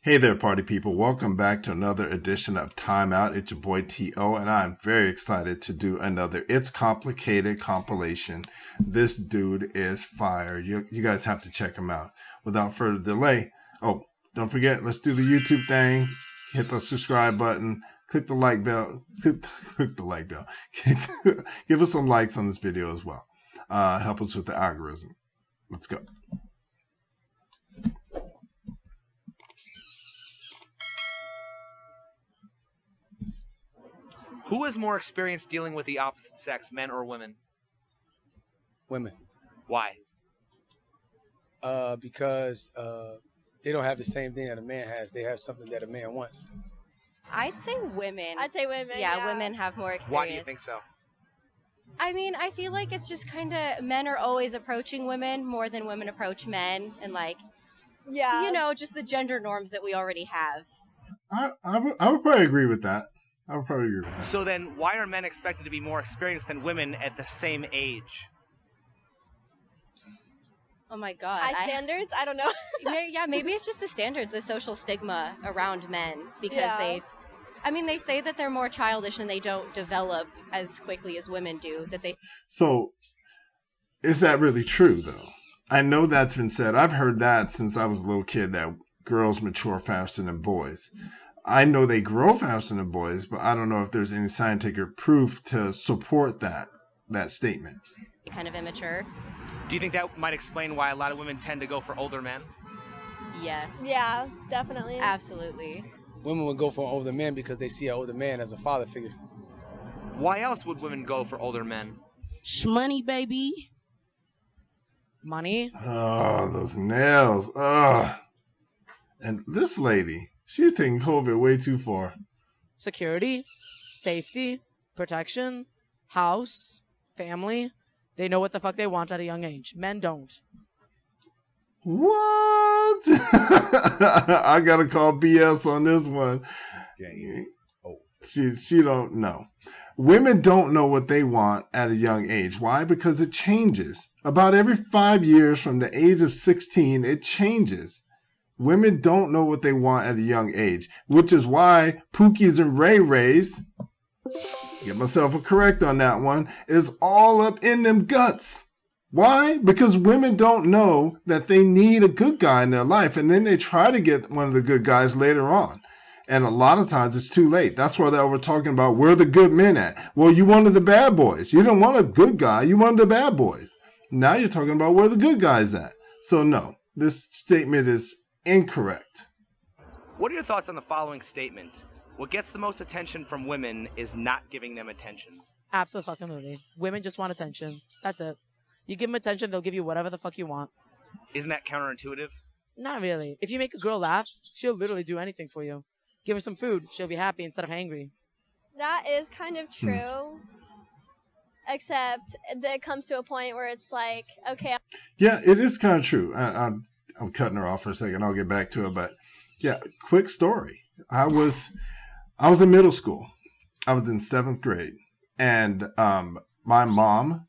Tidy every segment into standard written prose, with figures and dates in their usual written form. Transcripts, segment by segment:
Hey there, party people. Welcome back to another edition of Time Out. It's your boy T.O., and I'm very excited to do another It's Complicated compilation. This dude is fire. You guys have to check him out. Without further delay, don't forget, let's do the YouTube thing. Hit the subscribe button. Click the like bell. Click the like bell. Give us some likes on this video as well. Help us with the algorithm. Let's go. Who is more experienced dealing with the opposite sex, men or women? Women. Why? Because they don't have the same thing that a man has. They have something that a man wants. I'd say women. I'd say women. Yeah, women have more experience. Why do you think so? I mean, I feel like it's just kind of men are always approaching women more than women approach men, and just the gender norms that we already have. I would probably agree with that. So then, why are men expected to be more experienced than women at the same age? Oh my God. High standards? I don't know. Maybe it's just the standards, the social stigma around men, because they say that they're more childish and they don't develop as quickly as women do. So, is that really true, though? I know that's been said. I've heard that since I was a little kid, that girls mature faster than boys. I know they grow faster than boys, but I don't know if there's any scientific proof to support that statement. Kind of immature. Do you think that might explain why a lot of women tend to go for older men? Yes. Yeah, definitely. Absolutely. Women would go for an older man because they see an older man as a father figure. Why else would women go for older men? Shmoney, baby. Money. Oh, those nails. Ugh. And this lady, she's taking COVID way too far. Security, safety, protection, house, family. They know what the fuck they want at a young age. Men don't. What? I gotta call BS on this one. She don't know. Women don't know what they want at a young age. Why? Because it changes. About every 5 years from the age of 16, it changes. Women don't know what they want at a young age, which is why Pookies and Ray Rays, get myself correct on that one, is all up in them guts. Why? Because women don't know that they need a good guy in their life, and then they try to get one of the good guys later on. And a lot of times it's too late. That's why we're talking about where the good men at. Well, you wanted the bad boys. You didn't want a good guy. You wanted the bad boys. Now you're talking about where the good guy's at. So no, this statement is incorrect. What are your thoughts on the following statement? What gets the most attention from women is not giving them attention. Absolutely. Women just want attention. That's it. You give them attention, they'll give you whatever the fuck you want. Isn't that counterintuitive? Not really. If you make a girl laugh, she'll literally do anything for you. Give her some food, she'll be happy instead of angry. That is kind of true. Except that it comes to a point where it's like, okay. Yeah, it is kind of true. I'm cutting her off for a second. I'll get back to it. But yeah, quick story. I was in middle school. I was in 7th grade. And my mom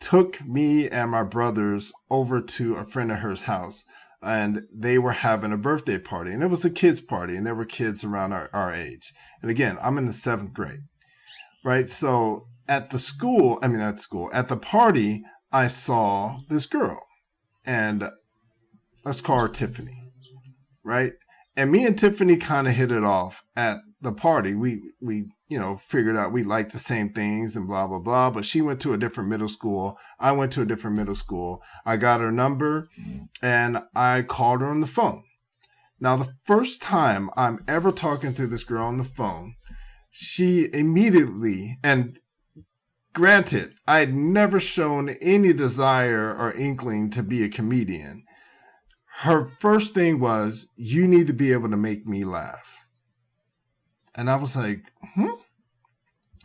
took me and my brothers over to a friend of hers house. And they were having a birthday party. And it was a kids' party. And there were kids around our age. And again, I'm in the 7th grade. Right? So at the party, I saw this girl. And let's call her Tiffany, right? And me and Tiffany kind of hit it off at the party. We figured out we liked the same things and blah, blah, blah. But she went to a different middle school. I went to a different middle school. I got her number and I called her on the phone. Now, the first time I'm ever talking to this girl on the phone, she immediately, and granted, I had never shown any desire or inkling to be a comedian. Her first thing was, you need to be able to make me laugh. And I was like, And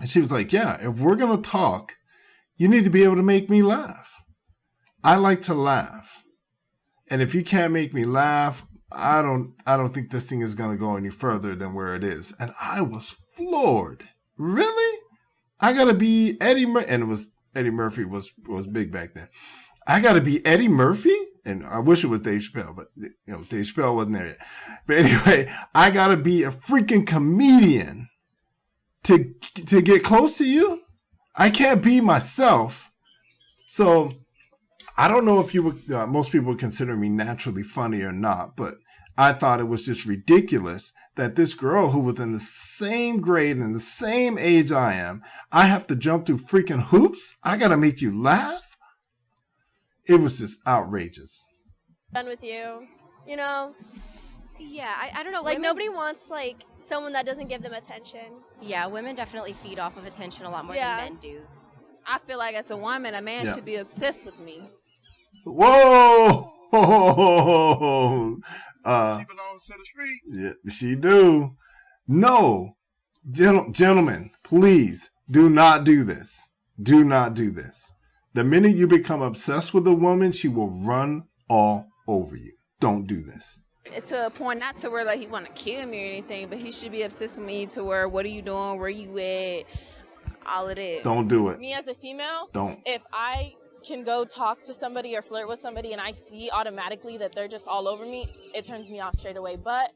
she was like, yeah, if we're going to talk, you need to be able to make me laugh. I like to laugh. And if you can't make me laugh, I don't think this thing is going to go any further than where it is. And I was floored. Really? I got to be Eddie Murphy. And Eddie Murphy was big back then. I got to be Eddie Murphy And I wish it was Dave Chappelle, but Dave Chappelle wasn't there yet. But anyway, I gotta be a freaking comedian to get close to you. I can't be myself. So I don't know if you would, most people would consider me naturally funny or not, but I thought it was just ridiculous that this girl who was in the same grade and the same age I am, I have to jump through freaking hoops. I got to make you laugh. It was just outrageous. Done with you, Yeah, I don't know. Like, women, nobody wants, like, someone that doesn't give them attention. Yeah, women definitely feed off of attention a lot more Yeah. than men do. I feel like as a woman, a man should be obsessed with me. Whoa! She belongs to the streets. Yeah, she do. No. Gentlemen, please do not do this. Do not do this. The minute you become obsessed with a woman, she will run all over you. Don't do this. It's to a point, not to where like he want to kill me or anything, but he should be obsessed with me to where, what are you doing? Where you at? All of that. Don't do it. Me as a female, Don't. if I can go talk to somebody or flirt with somebody and I see automatically that they're just all over me, it turns me off straight away. But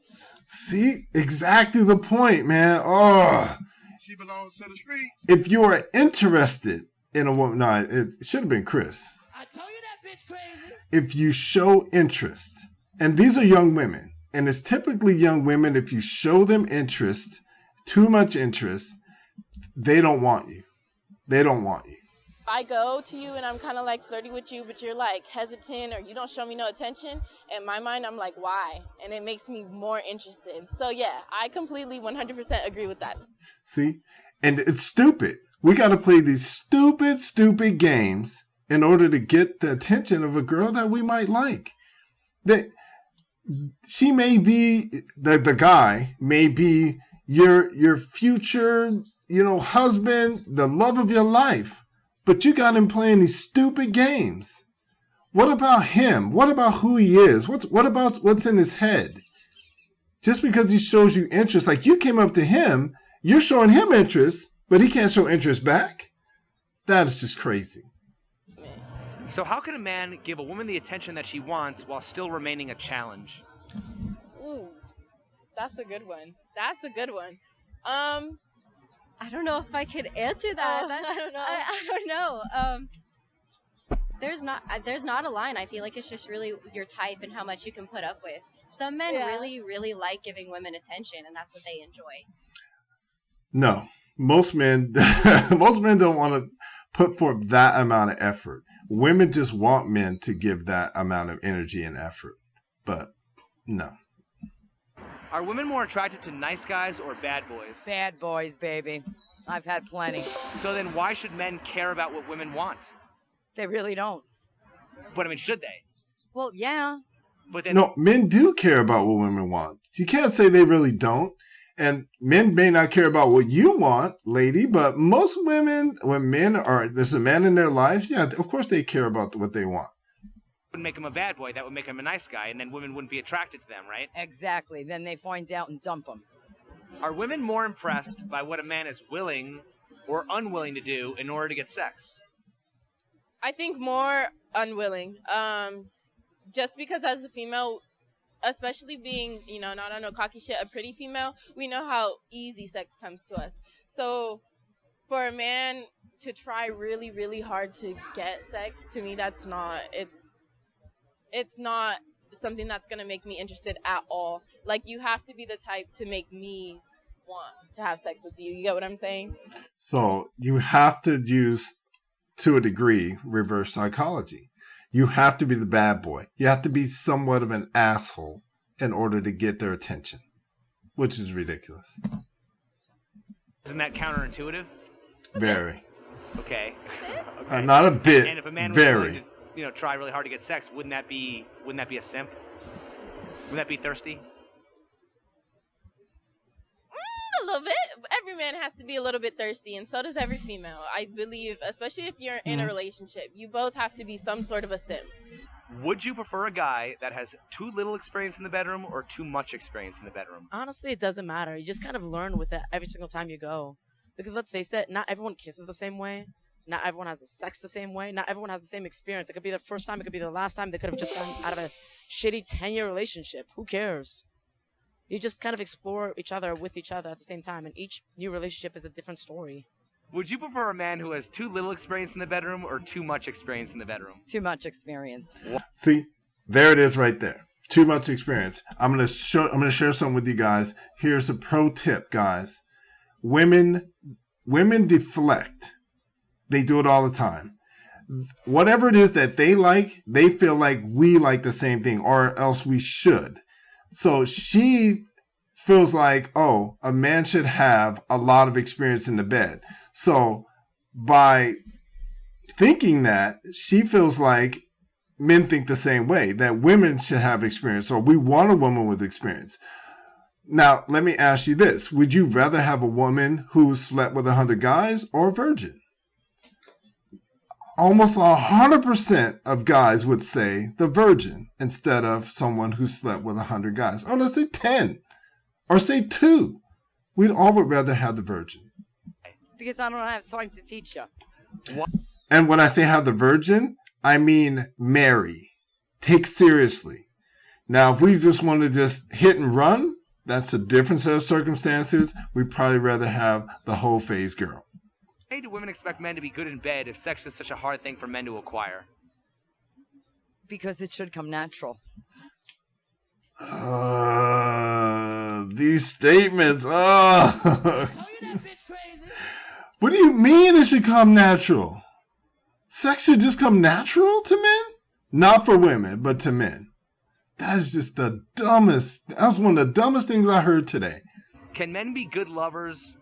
see, exactly the point, man. Oh, She belongs to the streets. if you are interested in a woman, no, it should have been Chris. I told you that bitch crazy. If you show interest, and these are young women, and it's typically young women, if you show them interest, too much interest, they don't want you. They don't want you. I go to you and I'm kind of like flirty with you, but you're like hesitant or you don't show me no attention. In my mind, I'm like, why? And it makes me more interested. So yeah, I completely 100% agree with that. See? And it's stupid. We got to play these stupid games in order to get the attention of a girl that we might like. That she may be, the guy may be your future, husband, the love of your life. But you got him playing these stupid games. What about him? What about who he is? What about what's in his head? Just because he shows you interest, like you came up to him, you're showing him interest, but he can't show interest back? That is just crazy. So how can a man give a woman the attention that she wants while still remaining a challenge? Ooh, that's a good one. I don't know if I could answer that. I don't know. I don't know. There's not a line. I feel like it's just really your type and how much you can put up with. Some men really like giving women attention, and that's what they enjoy. No, most men don't want to put forth that amount of effort. Women just want men to give that amount of energy and effort. But no. Are women more attracted to nice guys or bad boys? Bad boys, baby. I've had plenty. So then why should men care about what women want? They really don't. But I mean, should they? Well, yeah. But then, No, men do care about what women want. You can't say they really don't. And men may not care about what you want, lady, but most women, when there's a man in their lives, yeah, of course they care about what they want. Wouldn't make him a bad boy, that would make him a nice guy, and then women wouldn't be attracted to them, right? Exactly. Then they find out and dump them. Are women more impressed by what a man is willing or unwilling to do in order to get sex? I think more unwilling. Just because as a female, especially being, not on no cocky shit, a pretty female, we know how easy sex comes to us. So for a man to try really, really hard to get sex, to me, it's not something that's going to make me interested at all. Like, you have to be the type to make me want to have sex with you. You get what I'm saying? So you have to use, to a degree, reverse psychology. You have to be the bad boy. You have to be somewhat of an asshole in order to get their attention, which is ridiculous. Isn't that counterintuitive? Very. Okay. Not a bit. And if a man very. was willing to, try really hard to get sex, wouldn't that be a simp? Wouldn't that be thirsty? A little bit. Every man has to be a little bit thirsty, and so does every female. I believe, especially if you're in a relationship, you both have to be some sort of a simp. Would you prefer a guy that has too little experience in the bedroom or too much experience in the bedroom? Honestly, it doesn't matter. You just kind of learn with it every single time you go. Because let's face it, not everyone kisses the same way. Not everyone has the sex the same way. Not everyone has the same experience. It could be the first time. It could be the last time. They could have just gotten out of a shitty 10-year relationship. Who cares? You just kind of explore each other with each other at the same time, and each new relationship is a different story. Would you prefer a man who has too little experience in the bedroom or too much experience in the bedroom? Too much experience. See, there it is right there. Too much experience. I'm gonna share something with you guys. Here's a pro tip, guys. Women deflect. They do it all the time. Whatever it is that they like, they feel like we like the same thing, or else we should. So she feels like, oh, a man should have a lot of experience in the bed. So by thinking that, she feels like men think the same way, that women should have experience, or we want a woman with experience. Now, let me ask you this. Would you rather have a woman who slept with 100 guys or a virgin? Almost 100% of guys would say the virgin instead of someone who slept with 100 guys. Or let's say 10. Or say 2. We'd all would rather have the virgin. Because I don't have time to teach you. And when I say have the virgin, I mean marry. Take seriously. Now, if we just want to just hit and run, that's a different set of circumstances. We'd probably rather have the whole phase girl. Why do women expect men to be good in bed if sex is such a hard thing for men to acquire? Because it should come natural. These statements. What do you mean it should come natural? Sex should just come natural to men? Not for women, but to men. That is just the dumbest. That was one of the dumbest things I heard today. Can men be good lovers?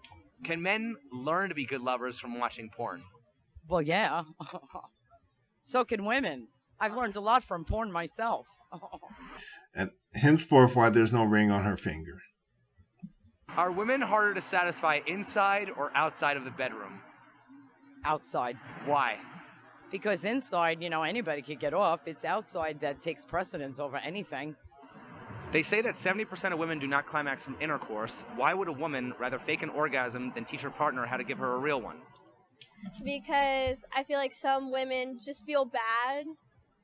Can men learn to be good lovers from watching porn? Well, yeah. So can women. I've learned a lot from porn myself. And henceforth why there's no ring on her finger. Are women harder to satisfy inside or outside of the bedroom? Outside. Why? Because inside, anybody could get off. It's outside that takes precedence over anything. They say that 70% of women do not climax from intercourse. Why would a woman rather fake an orgasm than teach her partner how to give her a real one? Because I feel like some women just feel bad.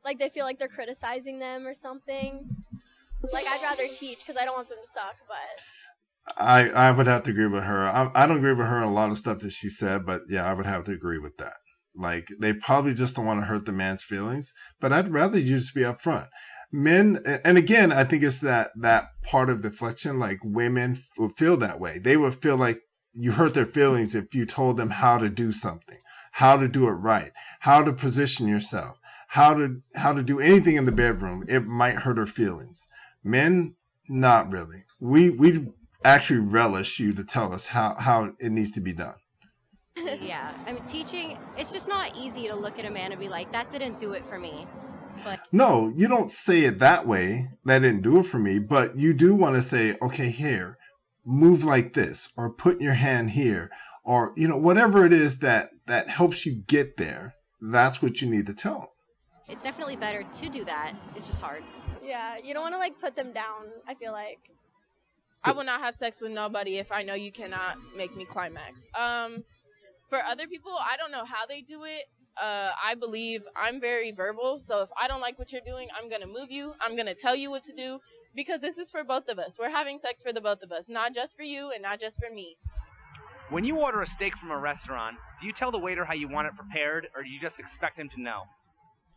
Like they feel like they're criticizing them or something. Like I'd rather teach because I don't want them to suck, but... I would have to agree with her. I don't agree with her on a lot of stuff that she said, but yeah, I would have to agree with that. Like, they probably just don't want to hurt the man's feelings, but I'd rather you just be upfront. Men, and again, I think it's that part of deflection, like women would feel that way. They would feel like you hurt their feelings if you told them how to do something, how to do it right, how to position yourself, how to do anything in the bedroom. It might hurt her feelings. Men, not really. We actually relish you to tell us how it needs to be done. Yeah, I mean, teaching, it's just not easy to look at a man and be like, that didn't do it for me. But no, you don't say it that way. That didn't do it for me. But you do want to say, okay, here, move like this, or put your hand here, or, whatever it is that helps you get there. That's what you need to tell them. It's definitely better to do that. It's just hard. Yeah, you don't want to, put them down, I feel like. I will not have sex with nobody if I know you cannot make me climax. For other people, I don't know how they do it. I believe I'm very verbal, so if I don't like what you're doing, I'm going to move you. I'm going to tell you what to do, because this is for both of us. We're having sex for the both of us, not just for you and not just for me. When you order a steak from a restaurant, do you tell the waiter how you want it prepared, or do you just expect him to know?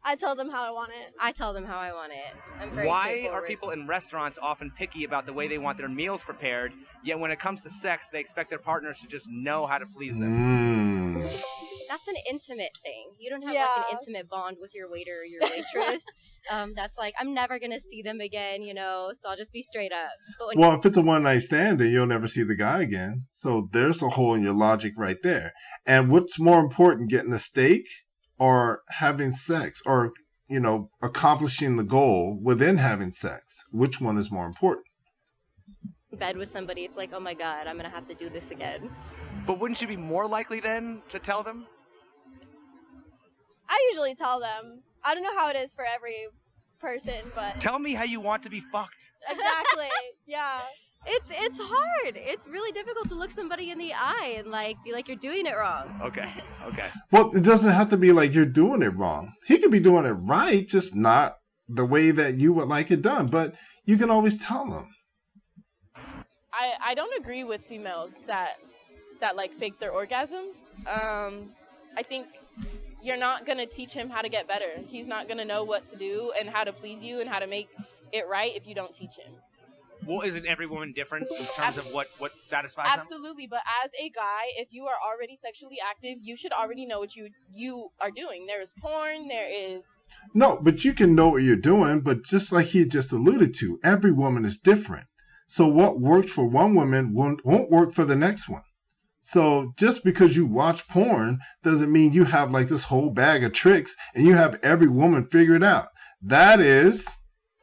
I tell them how I want it. I tell them how I want it. I'm very Why straightforward. are people in restaurants often picky about the way they want their meals prepared, yet when it comes to sex, they expect their partners to just know how to please them? That's an intimate thing. You don't have like an intimate bond with your waiter or your waitress. That's like, I'm never going to see them again, so I'll just be straight up. But well, if it's a one-night stand, then you'll never see the guy again. So there's a hole in your logic right there. And what's more important, getting the steak or having sex, or, accomplishing the goal within having sex? Which one is more important? in bed with somebody, it's like, oh my God, I'm going to have to do this again. But wouldn't you be more likely then to tell them? I usually tell them. I don't know how it is for every person, but... Tell me how you want to be fucked. Exactly, yeah. it's hard. It's really difficult to look somebody in the eye and like be like you're doing it wrong. Okay. Well, it doesn't have to be like you're doing it wrong. He could be doing it right, just not the way that you would like it done. But you can always tell them. I don't agree with females that like fake their orgasms. I think you're not gonna teach him how to get better. He's not gonna know what to do and how to please you and how to make it right if you don't teach him. Well, isn't every woman different in terms of what satisfies them? Absolutely, but as a guy, if you are already sexually active, you should already know what you are doing. There is porn, there is... No, but you can know what you're doing, but just like he just alluded to, every woman is different. So what works for one woman won't work for the next one. So just because you watch porn doesn't mean you have like this whole bag of tricks and you have every woman figured out. That is...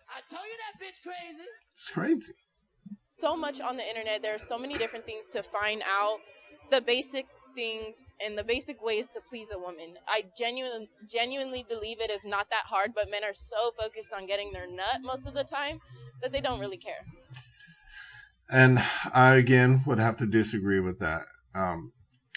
I told you that bitch crazy. It's crazy. So much on the internet. There are so many different things to find out the basic things and the basic ways to please a woman. I genuinely believe it is not that hard, but men are so focused on getting their nut most of the time that they don't really care. And I, again, would have to disagree with that.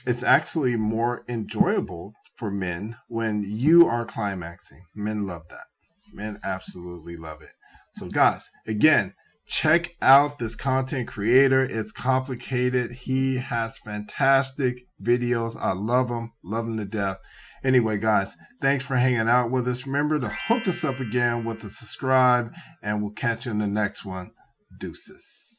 It's actually more enjoyable for men when you are climaxing. Men love that. Men absolutely love it. So guys, again, check out this content creator. It's complicated. He has fantastic videos. I love him to death. Anyway, guys, thanks for hanging out with us. Remember to hook us up again with a subscribe, and we'll catch you in the next one. Deuces.